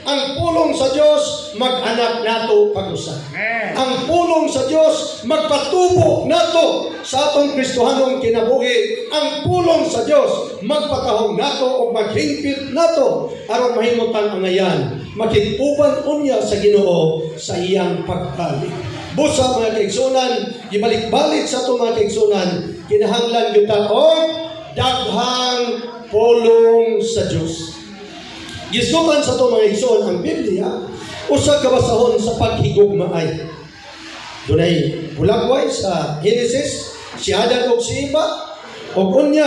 Ang pulong sa Dios mag-anak nato pag-usa. Ang pulong sa Dios magpatubo nato sa atong Kristohanong kinabuhi. Ang pulong sa Dios magpatahong nato o maghingpit nato aron mahimutan ang ayan. Makituban unya sa Ginoo sa iyang pagbalik. Busa mga kaigsunan, ibalik-balik sa itong mga kaigsunan, kinahanglan kita o daghang pulong sa Diyos. Gisutan sa itong mga igsoon ang Biblia, usa kabasahon sa paghigugmaay. Dunay bulagway sa Genesis, si Adan o si Eva, o kunya,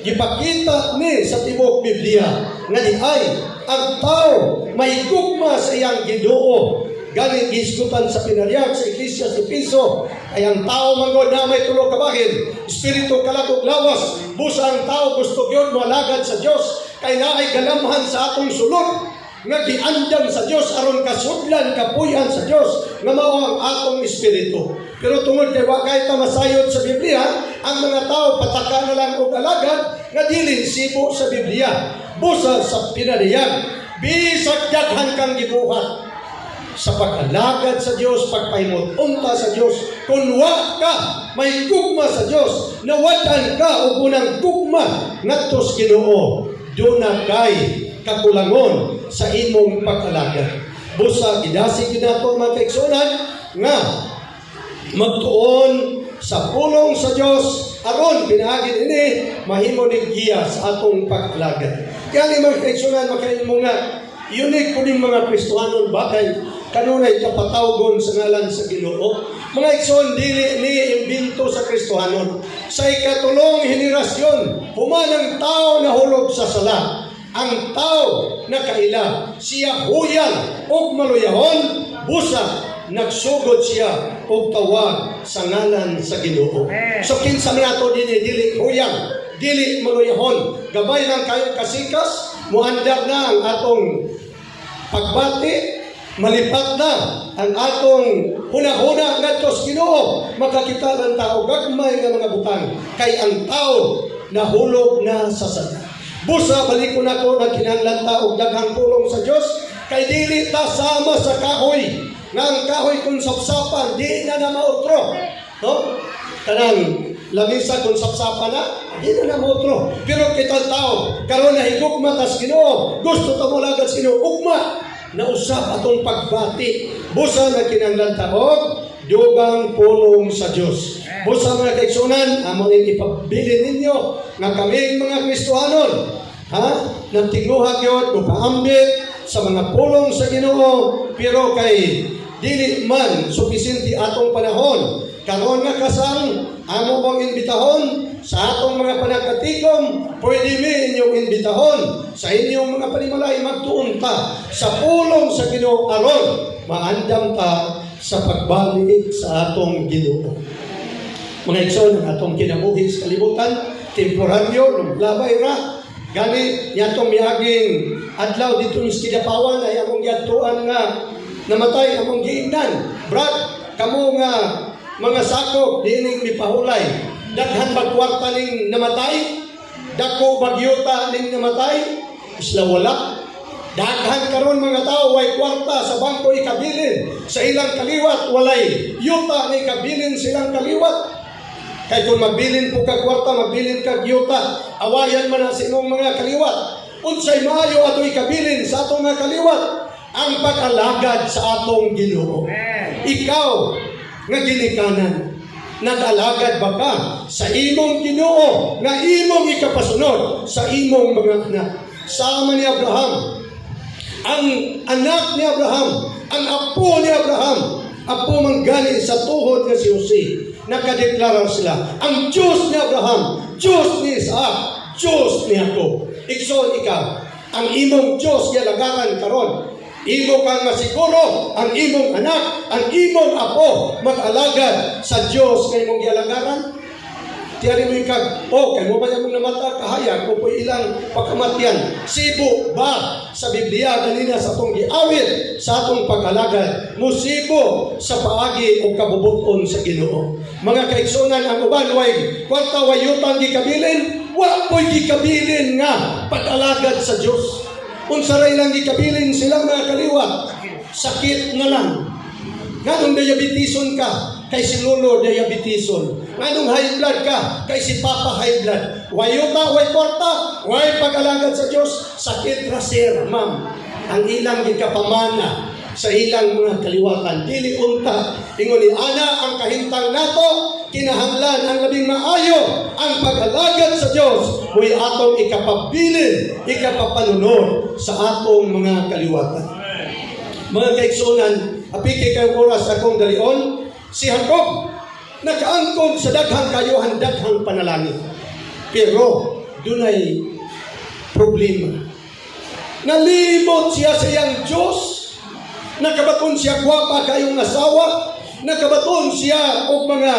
ipakita ni sa tibok Biblia, nga di ay, ang tao may gugma sa iyang Ginoo. Galing giskutan sa pinariyag sa Iglesia sa Piso ay ang tao manggod na may tulog kabahin, espiritu kalagog lawas, busa ang tao gusto yun malagad sa Diyos, kay naay galamhan sa atong sulod, nga giandam sa Diyos aron kasudlan kapuyan sa Diyos, nga mao ang atong espiritu. Pero tungod kay wa kay ta masayod sa Biblia, ang mga tao pataka na lang og alagad nga dili sibo sa Biblia, busa sa pinariyag, bisag daghan kang gibuhat sa pag-alagad sa Diyos, pagpaimot unta sa Diyos. Kung wa ka may gugma sa Diyos, nawatan ka o unang gugma ngadto Ginoo, do na kay kakulangon sa imong pag-alagad. Busa gidasig nato mga kaigsunan nga magtuon sa pulong sa Diyos aron pinaagi ini mahimo ning giya sa atong pag-alagad. Kaya ni mga kaigsunan makailmo nga unique kuning mga Kristohanon bakay kanunay kapatawgon sa ngalan sa Ginoo. Mga igsoon, dili ni imbento sa Kristohanon. Sa ikatulong henerasyon, humanang tao na hulog sa sala. Ang tao na kaila, siya huyang o maluyahon, busa, nagsugod siya o tawag sa ngalan sa Ginoo. So kinsa man ato dili huyang, dili maluyahon, gabay lang kayo kasikas, muandar na ang atong pagbati, malipat na ang atong huna-huna ngadto sa Ginoo, makakita ng tao gagmay nga mga butang kay ang tao nahulog na sa sada. Busa balik ko nako na kinahanglan ta og daghang pulong sa Dios kay dili ta sama sa kahoy nga ang kahoy kung sapsapan di na mautro, no? Kanang lamisa kung sapsapan na di na mautro. Pero kita tao karon na higugma ta sa Ginoo, gusto ta mo lagad sa Ginoo, ugma na usap atong pagbati. Busa na kinahanglan ta og dugang pulong sa Dios. Busa mga kaigsunan, among ipabilin ninyo nga kaming mga Kristohanon, nagtinguha gyud o paambit sa mga pulong sa Ginoo, pero kay dili man supisente atong panahon. Karon nga kasang amo bang imbitahon sa atong mga panagkatigom, pwede mi inyong imbitahon sa inyong mga panimalay magtuon ta sa pulong sa Ginoo aron maandam ta sa pagbalik sa atong Ginoo. Mga igsoon, ang atong kinabuhi sa kalibutan, temporaryo, lumlabay ra. Gani, yatong miaging adlaw dito ng Kidapawan ay among yatuan nga namatay among giingnan. Brad, kamo nga mga sakop, diining mipahulay. Daghan bagkwarta ning namatay, dako bagyuta ning namatay, isla wala. Daghan karon mga tao way kwarta sa bangko ikabilin, sa ilang kaliwat walay yuta ni ikabilin silang kaliwat. Kay kung magbilin po ka kwarta, magbilin ka yuta, awayan man na sa imong mga kaliwat. Unsay maayo ato ikabilin sa atong mga kaliwat, ang pag-alagad sa atong Ginoo. Ikaw nga ginikanan, nag-alagad ba ka sa imong Ginoo nga imong ikapasunod sa imong mga anak? Sama ni Abraham, ang anak ni Abraham, ang apo ni Abraham, apo manggani sa tuhod nga si Jose, nakadeklara sila, ang Diyos ni Abraham, Diyos ni Isaac, Diyos ni Jacob. Igsoon ikaw, ang imong Diyos yalagaran karon. Imo kang masiguro, ang imong anak, ang imong apo, mag-alagad sa Diyos kay imong yalagaran. Tiyari mo ikag, kay mo ba yung namata kahayag, o po ilang pagkamatyan. Sibo ba sa Biblia ganina sa atong giawit, sa atong pag-alagad, musibo sa paagi o kabubuton sa Ginoo. Mga kaigsunan, ang uban way kwarta wayutan gikabilin, wa po'y gikabilin nga pag-alagad sa Diyos. Kung saray lang gikabilin silang mga sakit nga lang. Nganong diabetison ka, kay si Lolo diabetison. Nganong high blood ka, kay si Papa high blood. Wayuta, way kwarta, way pag-alagad sa Dios, sakit ra sir, ma'am. Ang ilang gikapamana sa ilang mga kaliwatan. Dili unta, ingon ni ana ang kahintang nato, kinahanglan ang labing maayo ang pag-alagad sa Dios. Mo'y atong ikapabilin, ikapapanunod sa atong mga kaliwatan. Mga kaigsunan, apiki kayong oras akong dalion, si Jacob nakaangkon sa daghang kayuhan, daghang panalangin. Pero dunay problema. Nalimot siya sa iyang Diyos. Nakabaton siya gwapa kayong asawa. Nakabaton siya og mga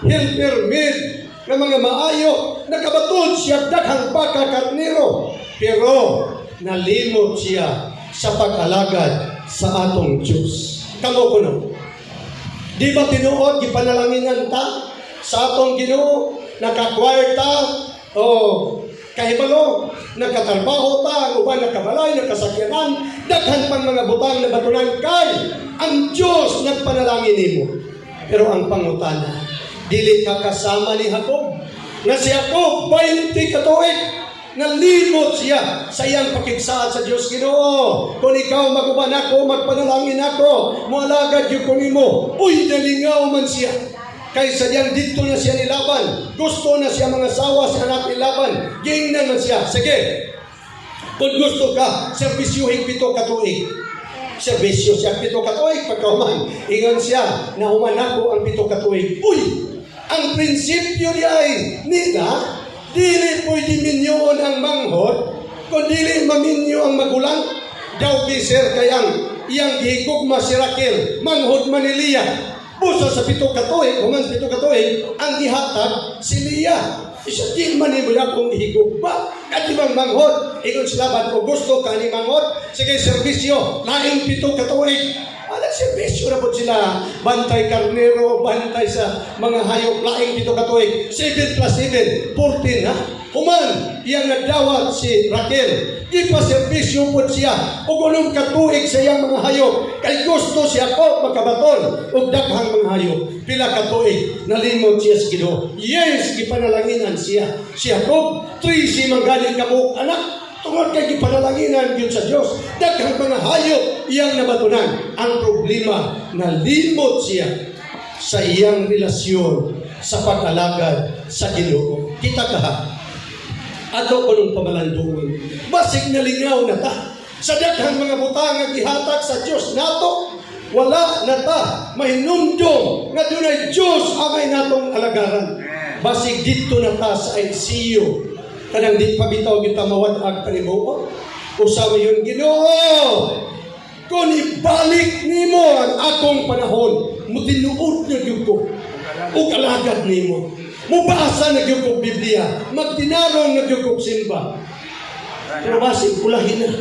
helper maid nga mga maayo. Nakabaton siya daghang baka karnero. Pero nalimot siya sa pag-alagad sa atong Diyos. Kamo kuno. Di ba tinuod gipanalanginan ta sa atong Ginoo, nakakwarta o kahibalo, nakatrabaho ta, uban nakabalay, nakasakyanan, daghan pang mga butang na batunan kay ang Diyos nagpanalangin nimo. Pero ang pangutana, dili ka kasama ni Jacob. Nga si Jacob 20 katuig, nalimot siya sa iyang pakigsaad sa Diyos. Ginoo, kung ikaw maguban ako, magpanalangin ako, mualagad yung kung imo. Uy, nalingaw man siya. Kaysa diyan dito na siya nilaban. Gusto na siya mga sawa sa anak nilaban. Gingnan na siya. Sige, kung gusto ka, serbisyuhin 7 katuig. Serbisyo siya 7 katuig. Pagkahuman, ingon siya na human ako ang 7 katuig. Uy, ang prinsipyo niya ay nila, dili pwede minyoon ang manghod, kung dili maminyo ang magulang. Daw biser kayang iyang gihigugma si Raquel, manghod man ni Leah. Busa sa 7 katuig, human 7 katuig, ang gihatag si Leah. Isa di man ni mula kong ihigugma. At ibang manghod, ingon sila ba ko gusto ka ni manghod? Sige, serbisyo, laing 7 katuig. Alang serbisyo na po sila, bantay karnero, bantay sa mga hayop, laing 7 katuig. 7 plus 7, 14 ha? Human, iyang nagdawat si Raquel. Ipaserbisyo po siya. O gunong katuig sa iyang mga hayop. Kay gusto siya po makabaton. O daghang mga hayop. Pila katuig, nalimot siya sa Ginoo. Yes, ipanalanginan siya. Si Jacob, 13 manggaling kamuk anak. Tungod kay ipanalanginan yun sa Diyos. Daghang mga hayop iyang nabatunan. Ang problema, nalimot siya sa iyang relasyon sa pag-alagad sa Ginoo. Kita ka ha? Ato ko nung pamalandungan. Basig na lingaw na ta. Sa daghang mga butang nga gihatag sa Diyos nato, wala na ta mahinumdum nga dunay Diyos amay natong alagaran. Basig dito na ta sa ICU. Kanang di pabitaw kita mawad-ag panibuo. Usawa yun, Ginoo, kung ibalik nimo ang akong panahon, mutinuod na yun ko, o kalagad nimo. Mubasa na yun ko Biblia, magtinarong na yun ko simba. Pero basig, ulahin na,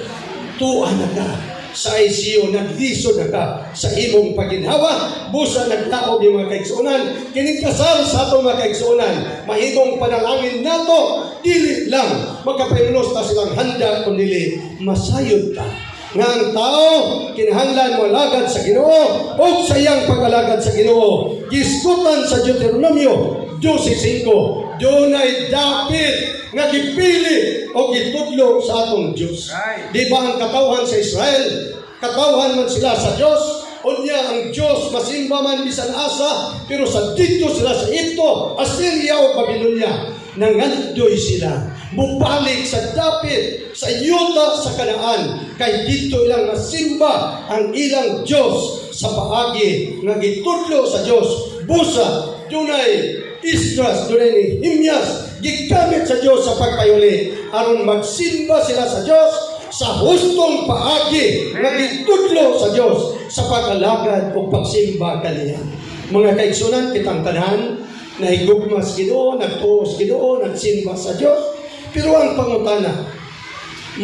tuwa na ka sa ICU, nagdiso na ka sa imong paginhawa, busa nagtaob yung mga kaigsunan, kining kasal sa atong mga kaigsunan, mahigong panalangin nato, dili lang, magkapaimulos ta silang handa, kung dili, masayod ta. Nga ang tao, kinahanglan mo alagad sa Ginoo, o sa iyang pag-alagad sa Ginoo. Giskutan sa Deuteronomio 12:5, dunay dapit nga gipili o gitudlo sa atong Diyos. Di ba ang katawhan sa Israel, katawhan man sila sa Diyos, unya ang Diyos masimba man bisan asa, pero sa dito sila sa Ito, Assyria o Babylonia, nangandoy sila. Mubalik sa dapit, sa yuta, sa Kanaan, kay dito ilang nasimba ang ilang Diyos sa paagi nga gitudlo sa Diyos. Busa, dunay Isdras, dunay Nehemias, gigamit sa Diyos sa pagpayuli aron magsimba sila sa Diyos sa hustong paagi nga gitudlo sa Diyos sa pag-alagad o pagsimba kaniya. Mga kaigsunan, kitang tanan, nahigugma sa Ginoo, nagtuos Ginoo, nagsimba sa Diyos. Pero ang pangutana,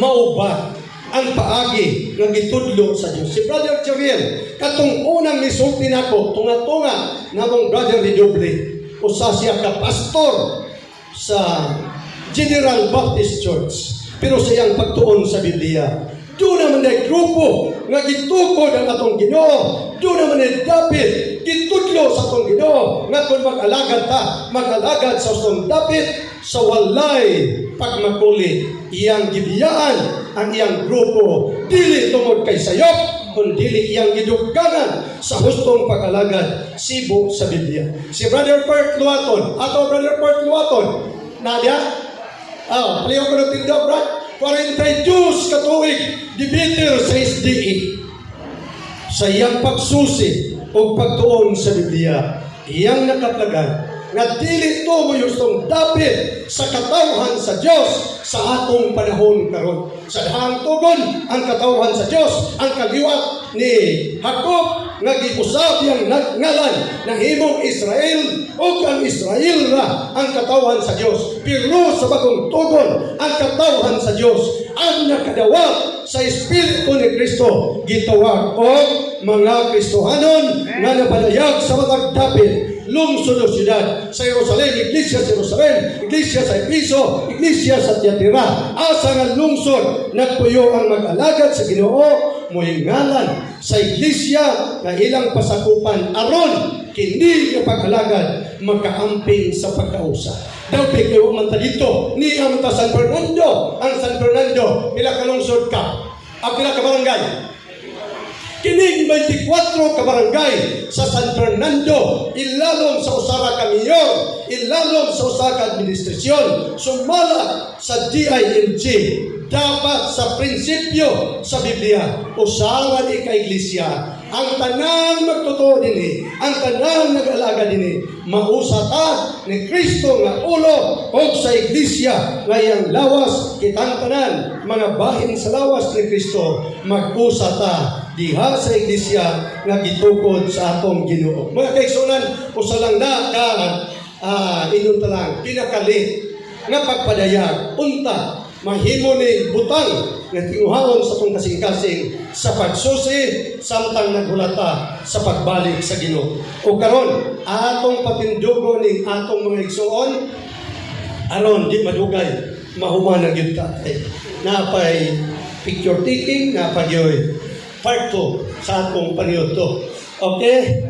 mao ba ang paagi nga gitudlo sa Diyos? Si Brother Javier, katong unang misulti nako, tunga-tunga namong Brother Redoble, usa siya ka pastor sa General Baptist Church. Pero sa iyang pagtuon sa Biblia, Doon naman ay grupo nga gitukod ang atong Ginoo. Doon naman ay dapit gitudlo sa atong Ginoo nga kung mag-alagad ta, mag-alagad sa atong dapit sa walay pagmakuli iyang gibiyaan ang iyang grupo dili tungod kay sayop kundi iyang gidugangan sa hustong pag-alagad sibo sa Biblia. Si Brother Bert Luaton, ato Brother Bert Luaton, Nadia, paliw ko na tindaw, Brad, 42 katuig dibiter sa SDA sa iyang pagsusi o pagtuon sa Biblia. Iyang nakaplagan nga dili to mo yustong dapit sa katawhan sa Dios sa atong panahon karon. Sa dahang tugon ang katawhan sa Dios, ang kaliwat ni Jacob nga giusab yang ngalan ng himong Israel o ang Israel ra ang katawhan sa Dios. Pero sa bagong tugon ang katawhan sa Dios ang nakadawat sa Espiritu ni Kristo gitawag o mga Kristohanon nga napalayag sa matag dapit lungsod o siyudad sa Jerusalem, Iglesia sa Jerusalem, Iglesia sa Episo, Iglesia sa Tiatira. Asa nga lungsod nagpuyo ang mag-alagad sa Ginoo moingalan sa Iglesia na ilang pasakupan aron kini nga pag-alagad magkaamping sa pagkausa. Daw kayo man ta dito ni ang San Fernando. Ang San Fernando pila ka lungsod ka? Pila ka barangay? Kining 24 ka barangay sa San Fernando, ilalom sa usara ka mayor, ilalom sa usara ka administrasyon, sumala sa DILG, dapat sa prinsipyo sa Biblia, usara ni ka iglesia, ang tanang magtotoo dinhi, ang tanang nag-alaga dinhi, mausata ni Kristo nga ulo o sa iglesia ngayang lawas kitang tanan, mga bahin sa lawas ni Kristo, mag-usata diha sa iglesia nga gitukod sa atong Ginoo. Mga kaigsunan, usa lang na ka inon ta lang pinakalit nga pagpadayag unta mahimo ni butang nga tinguhaon sa atong kasing-kasing sa pagsusi samtang naghulata sa pagbalik sa Ginoo. O karon atong patindugo ning atong mga igsuon aron di madugay mahuman na gyud ta. Napay picture taking, napay part 2 sa atong paniyod to. Okay?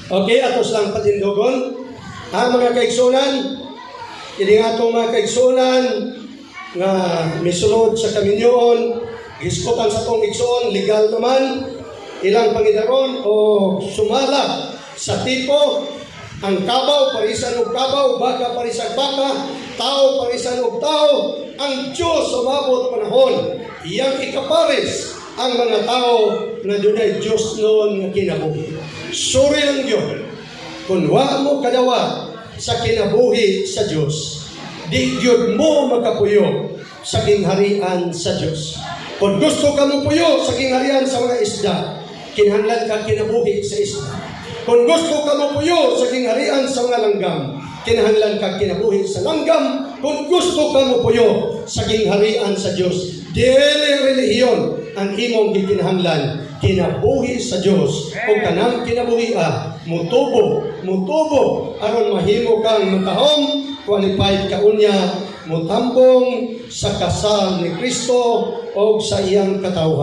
Okay, atos lang patindogon. Mga kaigsunan, ini atong mga kaigsunan nga misulod sa kaminyoon, giskutan sa atong igsuon, legal naman, ilang pangidaron o sumala sa tipo, ang kabaw, parisan og kabaw, baka parisan baka, tao parisan og tao, ang Diyos umabot panahon, iyang ikapares ang mga tao na dunay Diyos noon nga kinabuhi. Suri lang yun. Kung wa mo kadawa sa kinabuhi sa Diyos, di yun mo makapuyo sa kingharian sa Diyos. Kung gusto ka mo puyo sa kingharian sa mga isda, kinahanglan ka kinabuhi sa isda. Kung gusto ka mapuyo sa kingharian sa mga langgam, kinahanglan ka kinabuhi sa langgam. Kung gusto ka mapuyo sa kingharian sa Diyos, dili relihiyon ang imong gikinahanglan, kinabuhi sa Diyos. O kanang kinabuhia, mutubo, aron mahimo kang matahom, qualified ka unya, mutambong sa kasal ni Kristo o sa iyang katawhan.